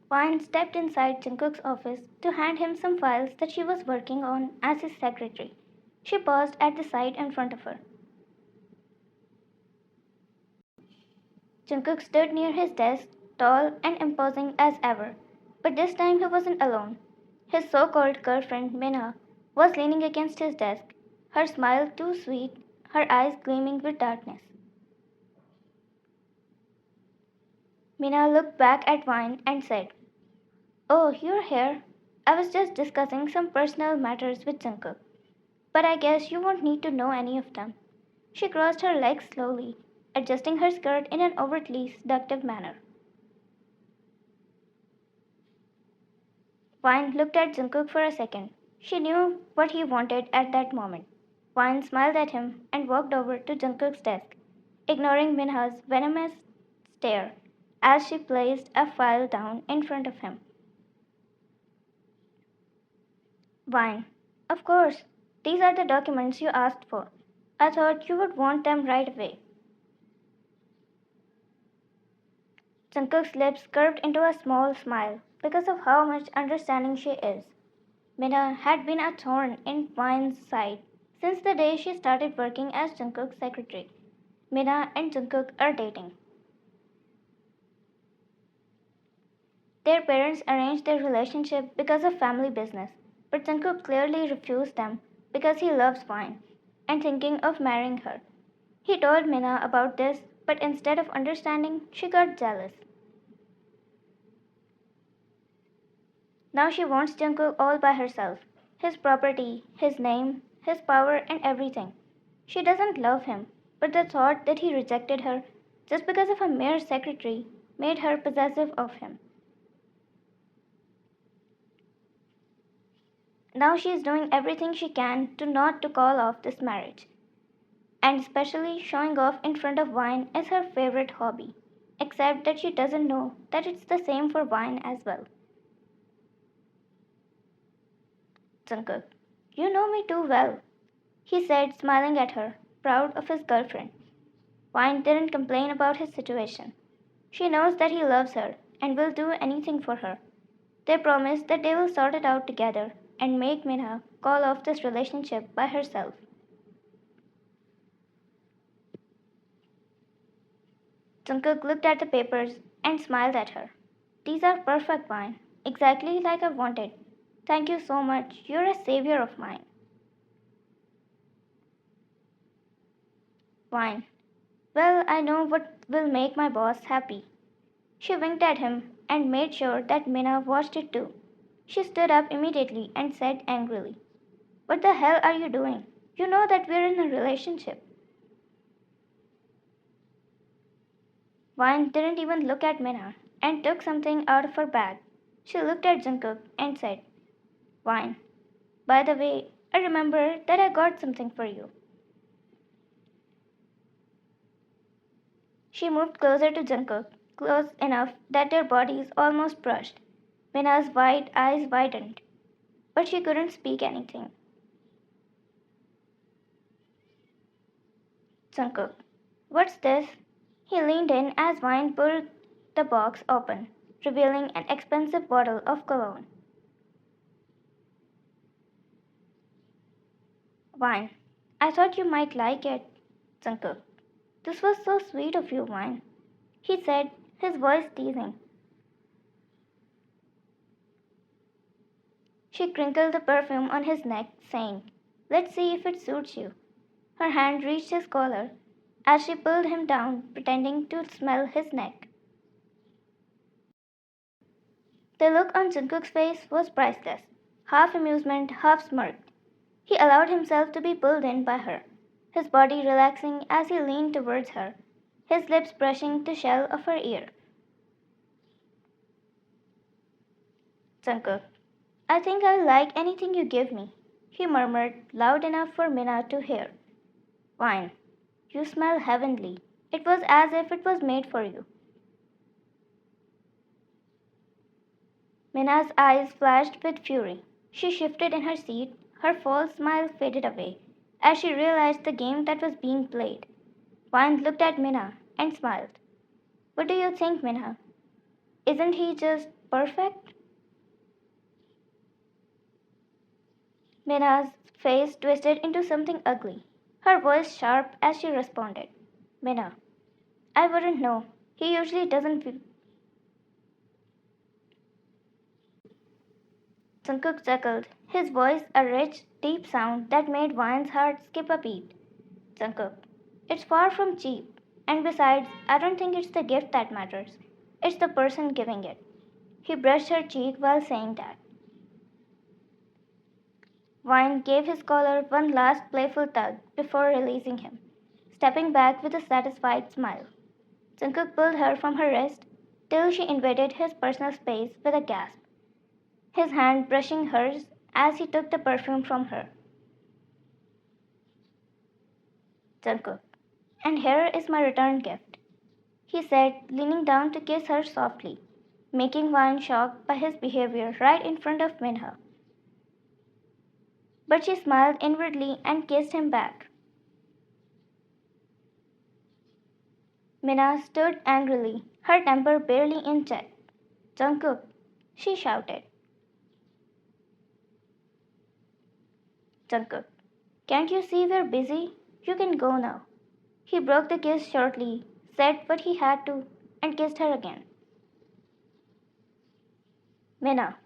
Vine stepped inside Jungkook's office to hand him some files that she was working on as his secretary. She paused at the sight in front of her. Jungkook stood near his desk, tall and imposing as ever. But this time he wasn't alone. His so called girlfriend, Mina, was leaning against his desk, her smile too sweet, her eyes gleaming with darkness. Mina looked back at Vine and said, "Oh, you're here. I was just discussing some personal matters with Jungkook. But I guess you won't need to know any of them." She crossed her legs slowly, adjusting her skirt in an overtly seductive manner. Vine looked at Jungkook for a second. She knew what he wanted at that moment. Vine smiled at him and walked over to Jungkook's desk, ignoring Minha's venomous stare as she placed a file down in front of him. Vine, of course, these are the documents you asked for. I thought you would want them right away. Jungkook's lips curved into a small smile because of how much understanding she is. Mina had been a thorn in Vine's side since the day she started working as Jungkook's secretary. Mina and Jungkook are dating. Their parents arranged their relationship because of family business, but Jungkook clearly refused them because he loves Vine and thinking of marrying her. He told Mina about this, but instead of understanding, she got jealous. Now she wants Jungkook all by herself. His property, his name, his power, and everything. She doesn't love him, but the thought that he rejected her just because of a mere secretary made her possessive of him. Now she is doing everything she can to not to call off this marriage. And especially showing off in front of Vine is her favorite hobby. Except that she doesn't know that it's the same for Vine as well. Jungkook, you know me too well, he said, smiling at her, proud of his girlfriend. Vine didn't complain about his situation. She knows that he loves her and will do anything for her. They promise that they will sort it out together and make Minha call off this relationship by herself. Jungkook looked at the papers and smiled at her. These are perfect, Vine. Exactly like I wanted. Thank you so much. You're a savior of mine. Vine. Well, I know what will make my boss happy. She winked at him and made sure that Minna watched it too. She stood up immediately and said angrily, "What the hell are you doing? You know that we're in a relationship." Vine didn't even look at Minna and took something out of her bag. She looked at Jungkook and said, "Vine, by the way, I remember that I got something for you." She moved closer to Jungkook, close enough that their bodies almost brushed. Minna's wide eyes widened, but she couldn't speak anything. Jungkook, what's this? He leaned in as Vine pulled the box open, revealing an expensive bottle of cologne. Vine, I thought you might like it. Jungkook, this was so sweet of you, Vine, he said, his voice teasing. She crinkled the perfume on his neck, saying, "Let's see if it suits you." Her hand reached his collar as she pulled him down, pretending to smell his neck. The look on Jungkook's face was priceless, half amusement, half smirk. He allowed himself to be pulled in by her, his body relaxing as he leaned towards her, his lips brushing the shell of her ear. "Jungkook, I think I'll like anything you give me," he murmured, loud enough for Minna to hear. "Fine. You smell heavenly. It was as if it was made for you." Minna's eyes flashed with fury. She shifted in her seat, her false smile faded away as she realized the game that was being played. Vine looked at Minna and smiled. "What do you think, Minna?" Isn't he just perfect? Mina's face twisted into something ugly, her voice sharp as she responded. Mina, I wouldn't know. He usually doesn't. Jungkook chuckled, his voice a rich, deep sound that made Vine's heart skip a beat. Jungkook, it's far from cheap. And besides, I don't think it's the gift that matters. It's the person giving it. He brushed her cheek while saying that. Vine gave his collar one last playful tug before releasing him, stepping back with a satisfied smile. Jungkook pulled her from her wrist till she invaded his personal space with a gasp, his hand brushing hers as he took the perfume from her. Jungkook, and here is my return gift, he said, leaning down to kiss her softly, making Vine shocked by his behavior right in front of Minha. But she smiled inwardly and kissed him back. Mina stood angrily, her temper barely in check. Jungkook, she shouted. Jungkook, can't you see we're busy? You can go now. He broke the kiss shortly, said what he had to, and kissed her again. Mina,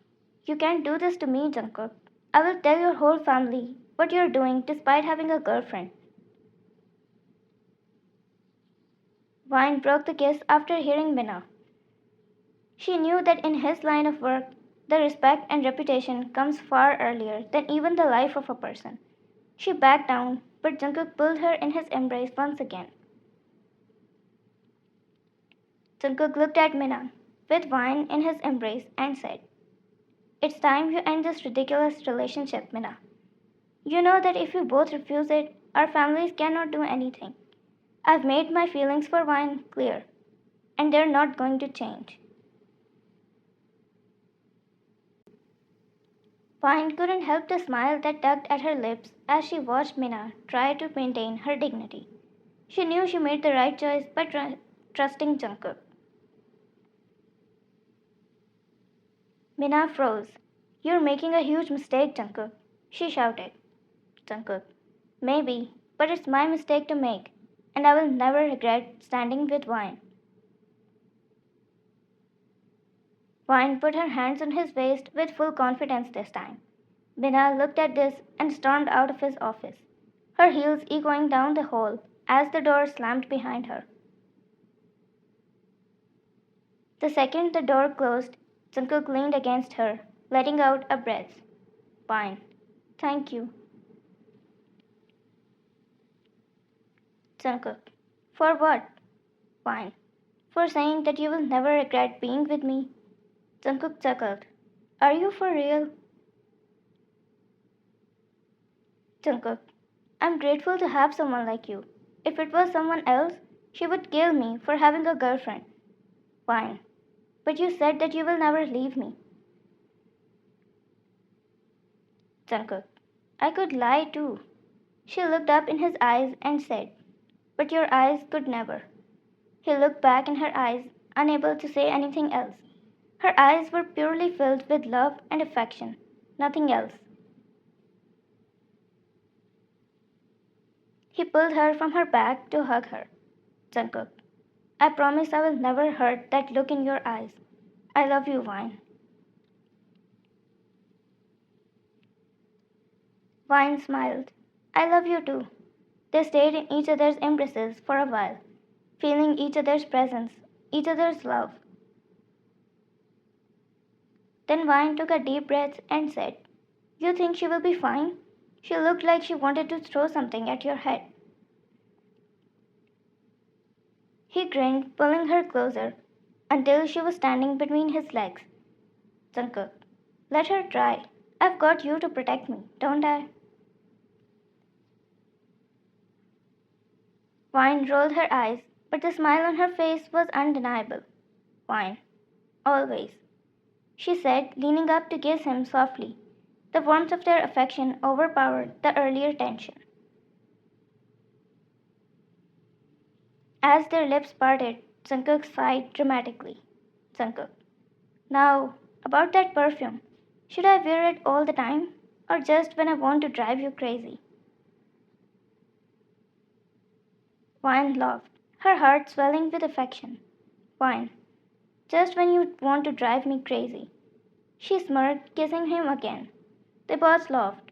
you can't do this to me, Jungkook. I will tell your whole family what you're doing despite having a girlfriend. Vine broke the kiss after hearing Mina. She knew that in his line of work, the respect and reputation comes far earlier than even the life of a person. She backed down, but Jungkook pulled her in his embrace once again. Jungkook looked at Mina, with Vine in his embrace, and said, it's time you end this ridiculous relationship, Mina. You know that if you both refuse it, our families cannot do anything. I've made my feelings for Vine clear, and they're not going to change. Vine couldn't help the smile that tugged at her lips as she watched Mina try to maintain her dignity. She knew she made the right choice by trusting Jungkook. Mina froze. You're making a huge mistake, Jungkook, she shouted. Jungkook, maybe, but it's my mistake to make, and I will never regret standing with Vine. Vine put her hands on his waist with full confidence this time. Mina looked at this and stormed out of his office, her heels echoing down the hall as the door slammed behind her. The second the door closed, Jungkook leaned against her, letting out a breath. Vine, thank you. Jungkook, for what? Vine, for saying that you will never regret being with me. Jungkook chuckled. Are you for real? Jungkook, I'm grateful to have someone like you. If it was someone else, she would kill me for having a girlfriend. Fine. But you said that you will never leave me. Jungkook, I could lie too. She looked up in his eyes and said, but your eyes could never. He looked back in her eyes, unable to say anything else. Her eyes were purely filled with love and affection, nothing else. He pulled her from her back to hug her. Jungkook, I promise I will never hurt that look in your eyes. I love you, Vine. Vine smiled. I love you too. They stayed in each other's embraces for a while, feeling each other's presence, each other's love. Then Vine took a deep breath and said, you think she will be fine? She looked like she wanted to throw something at your head. He grinned, pulling her closer, until she was standing between his legs. Jungkook, let her try. I've got you to protect me, don't I? Vine rolled her eyes, but the smile on her face was undeniable. Vine, always, she said, leaning up to kiss him softly. The warmth of their affection overpowered the earlier tension. As their lips parted, Jungkook sighed dramatically. Jungkook, Now, about that perfume. Should I wear it all the time? Or just when I want to drive you crazy? Wine laughed, her heart swelling with affection. Wine. Just when you want to drive me crazy. She smirked, kissing him again. They both laughed.